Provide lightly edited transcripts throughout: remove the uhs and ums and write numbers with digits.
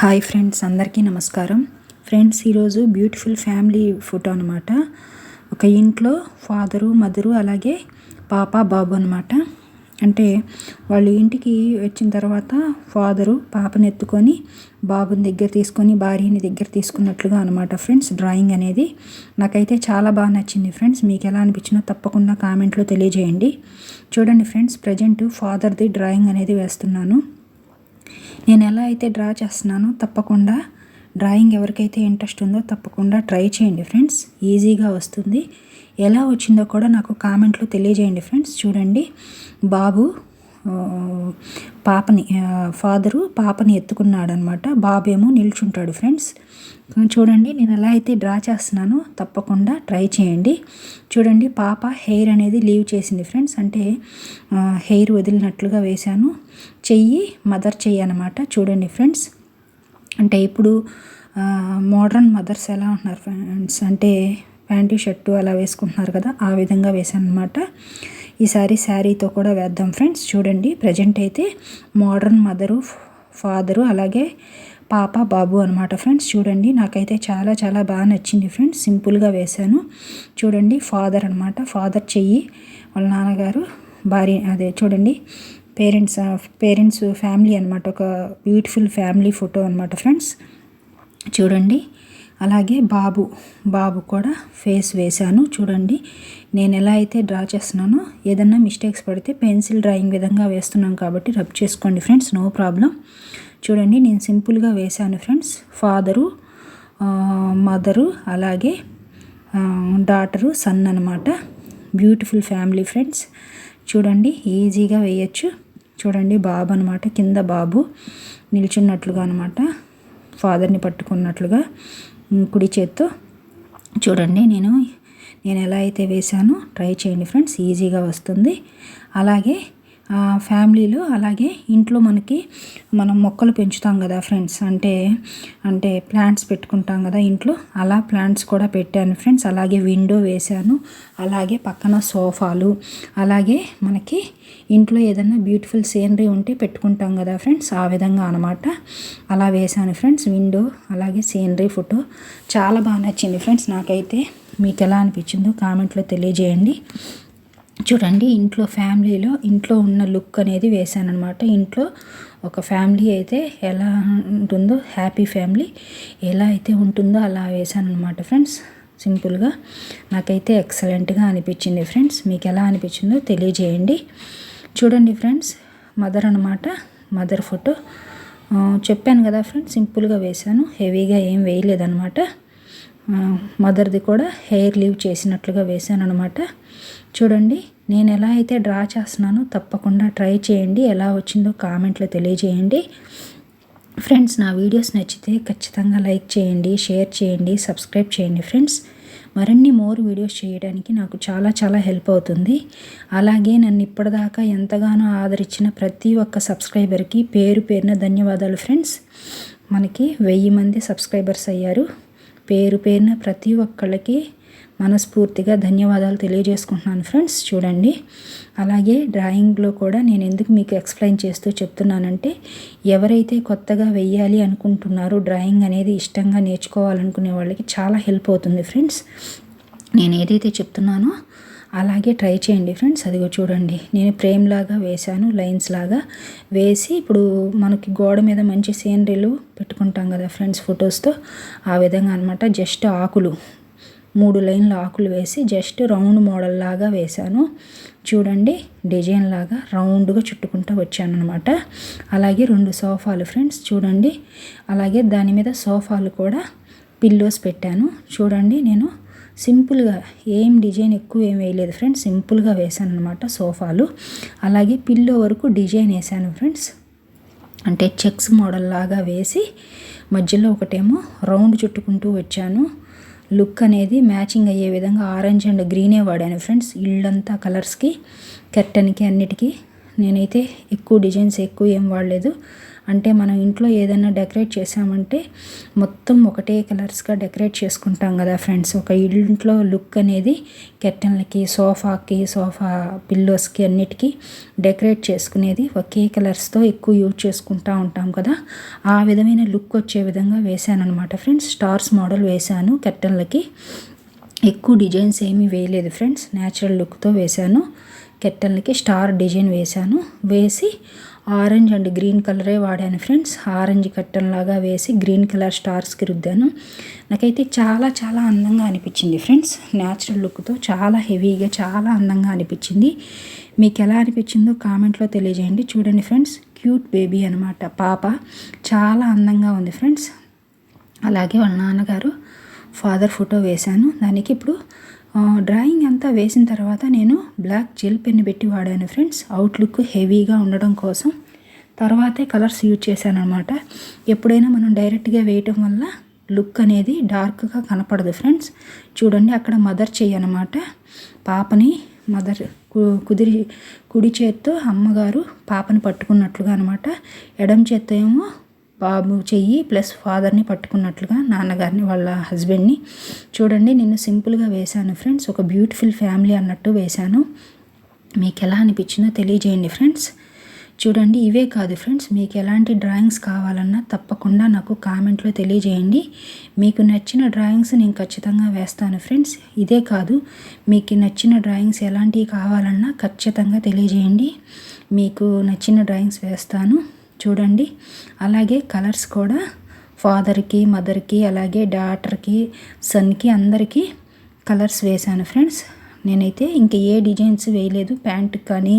Hi friends, అందరికీ నమస్కారం. Friends, ఈరోజు బ్యూటిఫుల్ ఫ్యామిలీ ఫోటో అనమాట. ఒక ఇంట్లో ఫాదరు, మదరు, అలాగే పాప, బాబు అనమాట. అంటే వాళ్ళు ఇంటికి వచ్చిన తర్వాత ఫాదరు పాపని ఎత్తుకొని బాబుని దగ్గర తీసుకొని భార్యని దగ్గర తీసుకున్నట్లుగా అనమాట ఫ్రెండ్స్. డ్రాయింగ్ అనేది నాకైతే చాలా బాగా నచ్చింది ఫ్రెండ్స్. మీకు ఎలా అనిపించినో తప్పకుండా కామెంట్లో తెలియజేయండి. చూడండి ఫ్రెండ్స్, ప్రజెంట్ ఫాదర్ది డ్రాయింగ్ అనేది వేస్తున్నాను. నేను ఎలా అయితే డ్రా చేస్తున్నానో తప్పకుండా డ్రాయింగ్ ఎవరికైతే ఇంట్రెస్ట్ ఉందో తప్పకుండా ట్రై చేయండి ఫ్రెండ్స్. ఈజీగా వస్తుంది. ఎలా వచ్చిందో కూడా నాకు కామెంట్లో తెలియజేయండి ఫ్రెండ్స్. చూడండి, బాబు ఫాదరు పాపని ఎత్తుకున్నాడు అనమాట. బాబు ఏమో నిల్చుంటాడు ఫ్రెండ్స్. చూడండి, నేను ఎలా అయితే డ్రా చేస్తున్నానో తప్పకుండా ట్రై చేయండి. చూడండి, పాప హెయిర్ అనేది లీవ్ చేసింది ఫ్రెండ్స్. అంటే హెయిర్ వదిలినట్లుగా వేశాను. చెయ్యి మదర్ చెయ్యి అనమాట. చూడండి ఫ్రెండ్స్, అంటే ఇప్పుడు మోడ్రన్ మదర్స్ ఎలా ఉంటున్నారు ఫ్రెండ్స్, అంటే ప్యాంటు షర్టు అలా వేసుకుంటున్నారు కదా, ఆ విధంగా వేశాను అనమాట. ఈసారి శారీతో కూడా వేద్దాం ఫ్రెండ్స్. చూడండి, ప్రజెంట్ అయితే మోడ్రన్ మదరు, ఫాదరు, అలాగే పాప, బాబు అనమాట ఫ్రెండ్స్. చూడండి, నాకైతే చాలా చాలా బాగా నచ్చింది ఫ్రెండ్స్. సింపుల్గా వేశాను. చూడండి, ఫాదర్ అనమాట. ఫాదర్ చెయ్యి వాళ్ళ నాన్నగారు, భార్య, అదే చూడండి పేరెంట్స్ ఫ్యామిలీ అనమాట. ఒక బ్యూటిఫుల్ ఫ్యామిలీ ఫోటో అనమాట ఫ్రెండ్స్. చూడండి, అలాగే బాబు కూడా ఫేస్ వేశాను. చూడండి, నేను ఎలా అయితే డ్రా చేస్తున్నానో ఏదన్నా మిస్టేక్స్ పడితే పెన్సిల్ డ్రాయింగ్ విధంగా వేస్తున్నాను కాబట్టి రబ్ చేసుకోండి ఫ్రెండ్స్, నో ప్రాబ్లం. చూడండి, నేను సింపుల్గా వేశాను ఫ్రెండ్స్. ఫాదరు, మదరు, అలాగే డాటరు, సన్ అనమాట. Beautiful family friends. చూడండి, ఈజీగా వేయచ్చు. చూడండి, బాబు అనమాట. కింద బాబు నిల్చున్నట్లుగా అనమాట, ఫాదర్ని పట్టుకున్నట్లుగా కుడి చేత్తో. చూడండి, నేను ఎలా అయితే వేశానో ట్రై చేయండి ఫ్రెండ్స్, ఈజీగా వస్తుంది. అలాగే ఫ్యామిలీలో, అలాగే ఇంట్లో మనం మొక్కలు పెంచుతాం కదా ఫ్రెండ్స్, అంటే ప్లాంట్స్ పెట్టుకుంటాం కదా ఇంట్లో, అలా ప్లాంట్స్ కూడా పెట్టాను ఫ్రెండ్స్. అలాగే విండో వేశాను. అలాగే పక్కన సోఫాలు, అలాగే మనకి ఇంట్లో ఏదైనా బ్యూటిఫుల్ సీనరీ ఉంటే పెట్టుకుంటాం కదా ఫ్రెండ్స్, ఆ విధంగా అనమాట. అలా వేశాను ఫ్రెండ్స్. విండో అలాగే సీనరీ ఫోటో చాలా బాగా నచ్చింది ఫ్రెండ్స్ నాకైతే. మీకు ఎలా అనిపించిందో కామెంట్లో తెలియజేయండి. చూడండి, ఇంట్లో ఉన్న లుక్ అనేది వేశాను అనమాట. ఇంట్లో ఒక ఫ్యామిలీ అయితే ఎలా ఉంటుందో, హ్యాపీ ఫ్యామిలీ ఎలా అయితే ఉంటుందో అలా వేశాను అనమాట ఫ్రెండ్స్. సింపుల్గా నాకైతే ఎక్సలెంట్గా అనిపించింది ఫ్రెండ్స్. మీకు ఎలా అనిపించిందో తెలియజేయండి. చూడండి ఫ్రెండ్స్, మదర్ అనమాట. మదర్ ఫోటో చెప్పాను కదా ఫ్రెండ్స్, సింపుల్గా వేశాను, హెవీగా ఏం వేయలేదనమాట. మదర్ది కూడా హెయిర్ లీవ్ చేసినట్లుగా వేశాను అనమాట. చూడండి, నేను ఎలా అయితే డ్రా చేస్తున్నానో తప్పకుండా ట్రై చేయండి. ఎలా వచ్చిందో కామెంట్లో తెలియజేయండి ఫ్రెండ్స్. నా వీడియోస్ నచ్చితే ఖచ్చితంగా లైక్ చేయండి, షేర్ చేయండి, సబ్స్క్రైబ్ చేయండి ఫ్రెండ్స్. మరిన్ని వీడియోస్ చేయడానికి నాకు చాలా చాలా హెల్ప్ అవుతుంది. అలాగే నన్ను ఇప్పటిదాకా ఎంతగానో ఆదరించిన ప్రతి ఒక్క సబ్స్క్రైబర్కి పేరు పేరున ధన్యవాదాలు ఫ్రెండ్స్. మనకి 1000 మంది సబ్స్క్రైబర్స్ అయ్యారు. పేరు పేరున ప్రతి ఒక్కళ్ళకి మనస్ఫూర్తిగా ధన్యవాదాలు తెలియజేసుకుంటున్నాను ఫ్రెండ్స్. చూడండి, అలాగే డ్రాయింగ్లో కూడా నేను ఎందుకు మీకు ఎక్స్ప్లెయిన్ చేస్తూ చెప్తున్నానంటే, ఎవరైతే కొత్తగా వెయ్యాలి అనుకుంటున్నారో, డ్రాయింగ్ అనేది ఇష్టంగా నేర్చుకోవాలనుకునే వాళ్ళకి చాలా హెల్ప్ అవుతుంది ఫ్రెండ్స్. నేను ఏదైతే చెప్తున్నానో అలాగే ట్రై చేయండి ఫ్రెండ్స్. అదిగో చూడండి, నేను ఫ్రేమ్ లాగా వేశాను, లైన్స్ లాగా వేసి, ఇప్పుడు మనకి గోడ మీద మంచి సీనరీలు పెట్టుకుంటాం కదా ఫ్రెండ్స్ ఫొటోస్తో, ఆ విధంగా అనమాట. జస్ట్ ఆకులు 3 లైన్ల ఆకులు వేసి జస్ట్ రౌండ్ మోడల్ లాగా వేశాను. చూడండి, డిజైన్ లాగా రౌండ్గా చుట్టుకుంటూ వచ్చాను అనమాట. అలాగే 2 సోఫాలు ఫ్రెండ్స్. చూడండి, అలాగే దాని మీద సోఫాలు కూడా పిల్లోస్ పెట్టాను. చూడండి, నేను సింపుల్గా ఏం డిజైన్ ఎక్కువ ఏం వేయలేదు ఫ్రెండ్స్, సింపుల్గా వేశాను అనమాట సోఫాలు. అలాగే పిల్లో వరకు డిజైన్ వేసాను ఫ్రెండ్స్, అంటే చెక్స్ మోడల్ లాగా వేసి మధ్యలో ఒకటేమో రౌండ్ చుట్టుకుంటూ వచ్చాను. లుక్ అనేది మ్యాచింగ్ అయ్యే విధంగా ఆరెంజ్ అండ్ గ్రీనే వాడాను ఫ్రెండ్స్. ఇళ్ళంతా కలర్స్కి, కర్టన్కి, అన్నిటికీ. నేనైతే ఎక్కువ డిజైన్స్ ఎక్కువ ఏం వాడలేదు. అంటే మనం ఇంట్లో ఏదైనా డెకరేట్ చేసామంటే మొత్తం ఒకటే కలర్స్గా డెకరేట్ చేసుకుంటాం కదా ఫ్రెండ్స్. ఒక ఇంట్లో లుక్ అనేది కెర్టన్లకి, సోఫా పిల్లోస్కి అన్నిటికీ డెకరేట్ చేసుకునేది ఒకే కలర్స్తో ఎక్కువ యూజ్ చేసుకుంటూ ఉంటాం కదా. ఆ విధమైన లుక్ వచ్చే విధంగా వేశాను అనమాట ఫ్రెండ్స్. స్టార్స్ మోడల్ వేశాను కెర్టన్లకి. ఎక్కువ డిజైన్స్ ఏమీ వేయలేదు ఫ్రెండ్స్, న్యాచురల్ లుక్తో వేశాను. కెర్టన్లకి స్టార్ డిజైన్ వేసి ఆరెంజ్ అండ్ గ్రీన్ కలరే వాడాను ఫ్రెండ్స్. ఆరెంజ్ కర్టన్ లాగా వేసి గ్రీన్ కలర్ స్టార్స్కి రుద్దాను. నాకైతే చాలా చాలా అందంగా అనిపించింది ఫ్రెండ్స్. న్యాచురల్ లుక్తో చాలా హెవీగా చాలా అందంగా అనిపించింది. మీకు ఎలా అనిపించిందో కామెంట్లో తెలియజేయండి. చూడండి ఫ్రెండ్స్, క్యూట్ బేబీ అనమాట పాప, చాలా అందంగా ఉంది ఫ్రెండ్స్. అలాగే వాళ్ళ నాన్నగారు ఫాదర్ ఫోటో వేశాను. దానికి ఇప్పుడు డ్రాయింగ్ అంతా వేసిన తర్వాత నేను బ్లాక్ జెల్ పెన్ పెట్టి వాడాను ఫ్రెండ్స్, అవుట్లుక్ హెవీగా ఉండడం కోసం. తర్వాతే కలర్స్ యూజ్ చేశాను అనమాట. ఎప్పుడైనా మనం డైరెక్ట్గా వేయటం వల్ల లుక్ అనేది డార్క్గా కనపడదు ఫ్రెండ్స్. చూడండి, అక్కడ మదర్ చెయ్యనమాట, పాపని మదర్ కుడి చేత్తో అమ్మగారు పాపని పట్టుకున్నట్లుగా అనమాట, ఎడం చేత్తో ఏమో బాబు చెయ్యి ప్లస్ ఫాదర్ని పట్టుకున్నట్లుగా నాన్నగారిని వాళ్ళ హస్బెండ్ని. చూడండి, నేను సింపుల్గా వేశాను ఫ్రెండ్స్, ఒక బ్యూటిఫుల్ ఫ్యామిలీ అన్నట్టు వేశాను. మీకు ఎలా అనిపించిందో తెలియజేయండి ఫ్రెండ్స్. చూడండి, ఇవే కాదు ఫ్రెండ్స్, మీకు ఎలాంటి డ్రాయింగ్స్ కావాలన్నా తప్పకుండా నాకు కామెంట్లో తెలియజేయండి. మీకు నచ్చిన డ్రాయింగ్స్ నేను ఖచ్చితంగా వేస్తాను ఫ్రెండ్స్. ఇదే కాదు, మీకు నచ్చిన డ్రాయింగ్స్ ఎలాంటివి కావాలన్నా ఖచ్చితంగా తెలియజేయండి, మీకు నచ్చిన డ్రాయింగ్స్ వేస్తాను. చూడండి, అలాగే కలర్స్ కూడా ఫాదర్కి, మదర్కి, అలాగే డాటర్కి, సన్కి అందరికీ కలర్స్ వేశాను ఫ్రెండ్స్. నేనైతే ఇంక ఏ డిజైన్స్ వేయలేదు, ప్యాంటుకి కానీ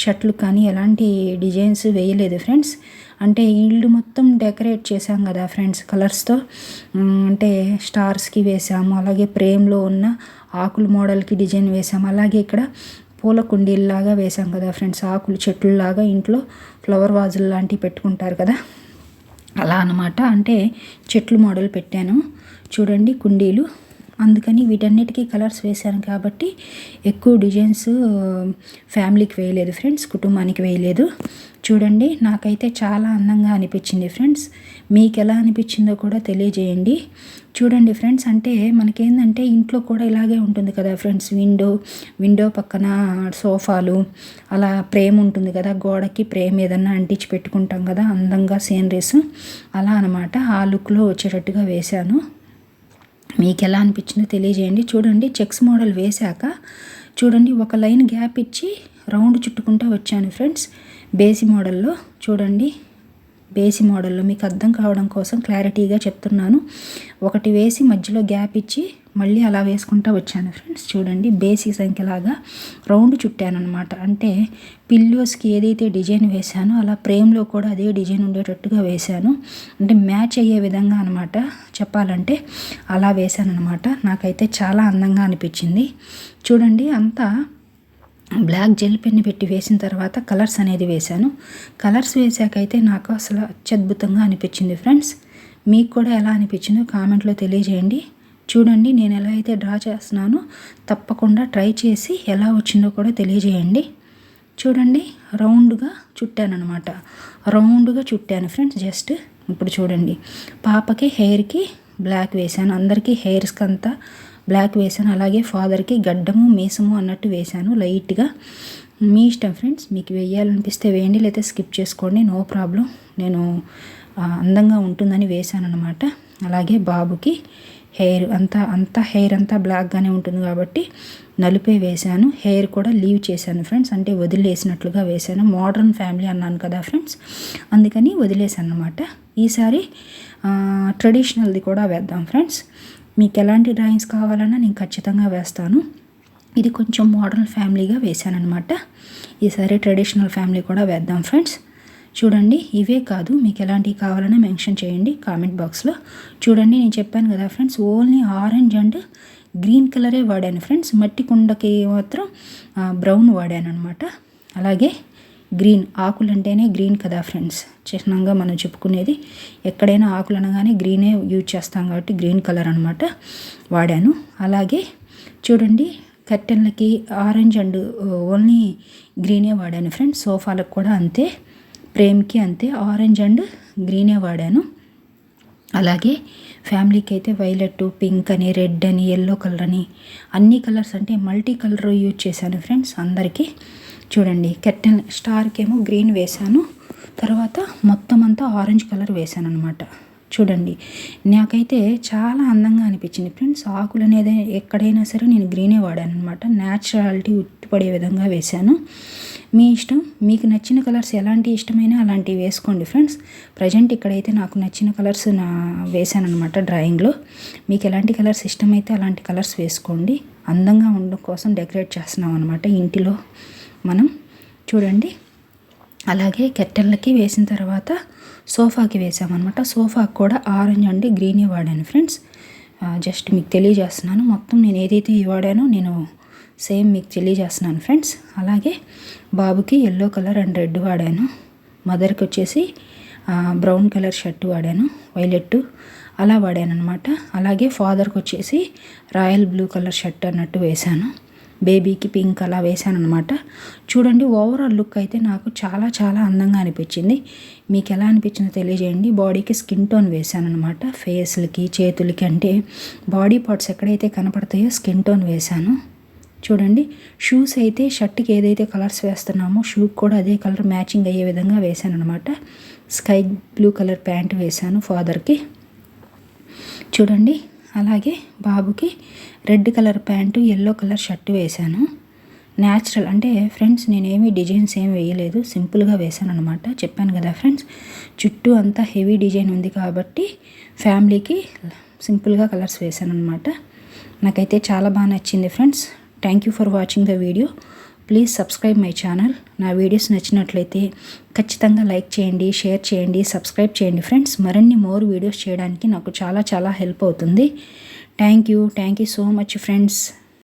షర్ట్లు కానీ ఎలాంటి డిజైన్స్ వేయలేదు ఫ్రెండ్స్. అంటే ఇల్లు మొత్తం డెకరేట్ చేశాం కదా ఫ్రెండ్స్ కలర్స్తో. అంటే స్టార్స్కి వేసాము, అలాగే ప్రేమ్లో ఉన్న ఆకుల మోడల్కి డిజైన్ వేసాము, అలాగే ఇక్కడ పూల కుండీల్లాగా వేసాం కదా ఫ్రెండ్స్, ఆకులు చెట్లులాగా ఇంట్లో ఫ్లవర్ వాజులు లాంటివి పెట్టుకుంటారు కదా, అలా అన్నమాట. అంటే చెట్లు మోడల్ పెట్టాను. చూడండి కుండీలు, అందుకని వీటన్నిటికీ కలర్స్ వేశాను కాబట్టి ఎక్కువ డిజైన్స్ ఫ్యామిలీకి వేయలేదు ఫ్రెండ్స్, కుటుంబానికి వేయలేదు. చూడండి, నాకైతే చాలా అందంగా అనిపించింది ఫ్రెండ్స్. మీకు ఎలా అనిపించిందో కూడా తెలియజేయండి. చూడండి ఫ్రెండ్స్, అంటే మనకేందంటే ఇంట్లో కూడా ఇలాగే ఉంటుంది కదా ఫ్రెండ్స్, విండో పక్కన సోఫాలు, అలా ప్రేమ్ ఉంటుంది కదా, గోడకి ప్రేమ్ ఏదన్నా అంటించి పెట్టుకుంటాం కదా అందంగా సీనరీస్, అలా అనమాట. ఆ లుక్లో వచ్చేటట్టుగా వేశాను. మీకు ఎలా అనిపించిందో తెలియజేయండి. చూడండి, చెక్స్ మోడల్ వేశాక చూడండి ఒక లైన్ గ్యాప్ ఇచ్చి రౌండ్ చుట్టుకుంటూ వచ్చాను ఫ్రెండ్స్ బేసి మోడల్లో. చూడండి, బేసి మోడల్లో మీకు అర్థం కావడం కోసం క్లారిటీగా చెప్తున్నాను. ఒకటి వేసి మధ్యలో గ్యాప్ ఇచ్చి మళ్ళీ అలా వేసుకుంటూ వచ్చాను ఫ్రెండ్స్. చూడండి, బేసి సంఖ్యలాగా రౌండ్ చుట్టాను అనమాట. అంటే పిల్లోస్కి ఏదైతే డిజైన్ వేశానో అలా ప్రేమ్లో కూడా అదే డిజైన్ ఉండేటట్టుగా వేశాను. అంటే మ్యాచ్ అయ్యే విధంగా అనమాట, చెప్పాలంటే అలా వేశాను అనమాట. నాకైతే చాలా అందంగా అనిపించింది. చూడండి, అంతా బ్లాక్ జెల్ పెన్ పెట్టి వేసిన తర్వాత కలర్స్ అనేది వేశాను. కలర్స్ వేసాకైతే నాకు అసలు అత్యద్భుతంగా అనిపించింది ఫ్రెండ్స్. మీకు కూడా ఎలా అనిపించిందో కామెంట్లో తెలియజేయండి. చూడండి, నేను ఎలా అయితే డ్రా చేస్తున్నానో తప్పకుండా ట్రై చేసి ఎలా వచ్చిందో కూడా తెలియజేయండి. చూడండి, రౌండ్గా చుట్టానమాట, రౌండ్గా చుట్టాను ఫ్రెండ్స్. జస్ట్ ఇప్పుడు చూడండి, పాపకి హెయిర్కి బ్లాక్ వేశాను, అందరికీ హెయిర్స్కి అంతా బ్లాక్ వేశాను, అలాగే ఫాదర్కి గడ్డము మీసము అన్నట్టు వేశాను లైట్గా. మీ ఇష్టం ఫ్రెండ్స్, మీకు వేయాలనిపిస్తే వేయండి, లేకపోతే స్కిప్ చేసుకోండి, నో ప్రాబ్లం. నేను అందంగా ఉంటుందని వేశాను అనమాట. అలాగే బాబుకి హెయిర్ హెయిర్ అంతా బ్లాక్గానే ఉంటుంది కాబట్టి నలుపే వేశాను. హెయిర్ కూడా లీవ్ చేశాను ఫ్రెండ్స్, అంటే వదిలేసినట్లుగా వేశాను. మోడర్న్ ఫ్యామిలీ అన్నాను కదా ఫ్రెండ్స్, అందుకని వదిలేశాను అనమాట. ఈసారి ట్రెడిషనల్ది కూడా వేద్దాం ఫ్రెండ్స్. మీకు ఎలాంటి డ్రాయింగ్స్ కావాలన్నా నేను ఖచ్చితంగా వేస్తాను. ఇది కొంచెం మోడర్న్ ఫ్యామిలీగా వేశాను అనమాట. ఈసారి ట్రెడిషనల్ ఫ్యామిలీ కూడా వేద్దాం ఫ్రెండ్స్. చూడండి, ఇవే కాదు, మీకు ఎలాంటివి కావాలన్నా మెన్షన్ చేయండి కామెంట్ బాక్స్లో. చూడండి, నేను చెప్పాను కదా friends, only orange and green కలరే వాడాను ఫ్రెండ్స్. మట్టి కుండకి మాత్రం బ్రౌన్ వాడాను అనమాట. అలాగే గ్రీన్, ఆకులు అంటేనే గ్రీన్ కదా ఫ్రెండ్స్, చిహ్నంగా మనం చెప్పుకునేది. ఎక్కడైనా ఆకులు అనగానే గ్రీనే యూజ్ చేస్తాం కాబట్టి గ్రీన్ కలర్ అనమాట వాడాను. అలాగే చూడండి, కర్టెన్లకి ఆరెంజ్ అండ్ ఓన్లీ గ్రీనే వాడాను ఫ్రెండ్స్. సోఫాలకు కూడా అంతే. ప్రేమ్కి అంతే ఆరెంజ్ అండ్ గ్రీనే వాడాను. అలాగే ఫ్యామిలీకి అయితే వైలెట్, పింక్ అని, రెడ్ అని, ఎల్లో కలర్ అని అన్ని కలర్స్ అంటే మల్టీ కలర్ యూజ్ చేశాను ఫ్రెండ్స్ అందరికీ. చూడండి కర్టెన్ స్టార్కి ఏమో గ్రీన్ వేశాను, తర్వాత మొత్తం అంతా ఆరెంజ్ కలర్ వేశాను అనమాట. చూడండి నాకైతే చాలా అందంగా అనిపించింది ఫ్రెండ్స్. ఆకులు అనేది ఎక్కడైనా సరే నేను గ్రీనే వాడాను అనమాట. న్యాచురాలిటీ ఉట్టిపడే విధంగా వేశాను. మీ ఇష్టం, మీకు నచ్చిన కలర్స్ ఎలాంటి ఇష్టమైనా అలాంటివి వేసుకోండి ఫ్రెండ్స్. ప్రజెంట్ ఇక్కడైతే నాకు నచ్చిన కలర్స్ వేశాను అనమాట డ్రాయింగ్లో. మీకు ఎలాంటి కలర్స్ ఇష్టమైతే అలాంటి కలర్స్ వేసుకోండి. అందంగా ఉండడం కోసం డెకరేట్ చేస్తున్నాం అనమాట ఇంటిలో మనం. చూడండి అలాగే కర్టెన్లకి వేసిన తర్వాత సోఫాకి వేసామన్నమాట. సోఫాకి కూడా ఆరెంజ్ అండ్ గ్రీనే వాడాను ఫ్రెండ్స్. జస్ట్ మీకు తెలియజేస్తున్నాను. మొత్తం నేను ఏదైతే వాడానో నేను సేమ్ మీకు తెలియజేస్తున్నాను ఫ్రెండ్స్. అలాగే బాబుకి ఎల్లో కలర్ అండ్ రెడ్ వాడాను. మదర్కి వచ్చేసి బ్రౌన్ కలర్ షర్ట్ వాడాను, వైలెట్ అలా వాడాను అనమాట. అలాగే ఫాదర్కి వచ్చేసి రాయల్ బ్లూ కలర్ షర్ట్ అన్నట్టు వేశాను. బేబీకి పింక్ అలా వేశాను అనమాట. చూడండి ఓవరాల్ లుక్ అయితే నాకు చాలా చాలా అందంగా అనిపించింది. మీకు ఎలా అనిపించిందో తెలియజేయండి. బాడీకి స్కిన్ టోన్ వేశాను అనమాట. ఫేస్లకి, చేతులకి, అంటే బాడీ పార్ట్స్ ఎక్కడైతే కనపడతాయో స్కిన్ టోన్ వేశాను. చూడండి షూస్ అయితే షర్ట్కి ఏదైతే కలర్స్ వేస్తున్నామో షూకి కూడా అదే కలర్ మ్యాచింగ్ అయ్యే విధంగా వేశాను అనమాట. స్కై బ్లూ కలర్ ప్యాంట్ వేశాను ఫాదర్కి. చూడండి అలాగే బాబుకి red colour pant, yellow colour shirt వేశాను. న్యాచురల్ అంటే ఫ్రెండ్స్ నేనేమి డిజైన్స్ ఏమి వేయలేదు, సింపుల్గా వేశాను అనమాట. చెప్పాను కదా ఫ్రెండ్స్, చుట్టూ అంతా హెవీ డిజైన్ ఉంది కాబట్టి ఫ్యామిలీకి సింపుల్గా కలర్స్ వేశాను అనమాట. నాకైతే చాలా బాగా నచ్చింది friends. Thank you for watching the video. Please subscribe my channel. నా వీడియోస్ నచ్చినట్లయితే ఖచ్చితంగా లైక్ చేయండి, షేర్ చేయండి, సబ్స్క్రైబ్ చేయండి ఫ్రెండ్స్. మరిన్ని మోర్ వీడియోస్ చేయడానికి నాకు చాలా చాలా హెల్ప్ అవుతుంది. Thank you so much friends.